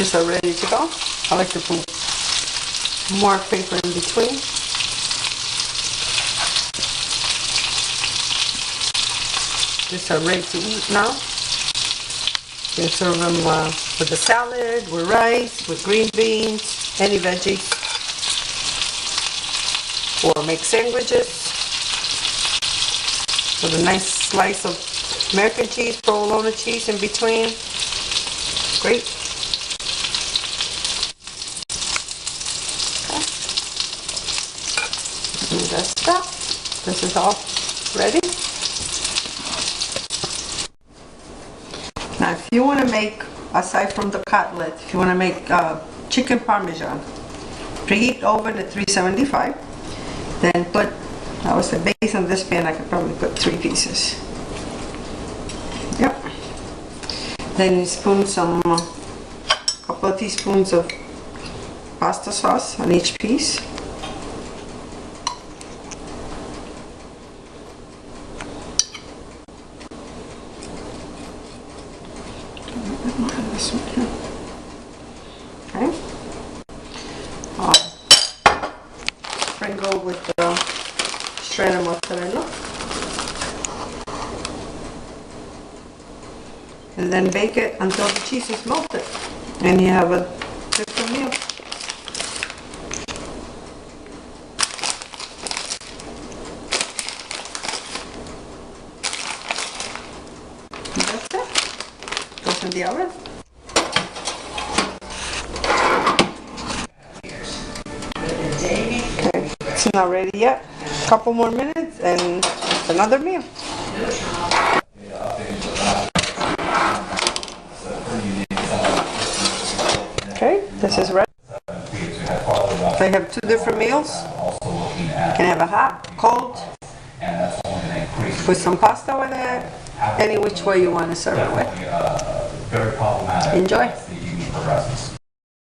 These are ready to go. I like to put more paper in between. These are ready to eat now. You can serve them with a salad, with rice, with green beans, any veggies. Or make sandwiches with a nice slice of American cheese, provolone cheese in between. Great. Okay. And that's that. This is all ready. Now, if you want to make, aside from the cutlet, if you want to make chicken parmesan, preheat oven at 375. Then put, I would say based on this pan, I could probably put 3 pieces. Yep. Then you spoon some, couple of teaspoons of pasta sauce on each piece. Okay. Sprinkle with the shredded mozzarella. And then bake it until the cheese is melted. And you have a different meal. And that's it. Goes in the oven. Okay, it's not ready yet. A couple more minutes and it's another meal. Okay, this is ready. They have 2 different meals. You can have a hot, cold, with some pasta with it, any which way you want to serve it with. Enjoy.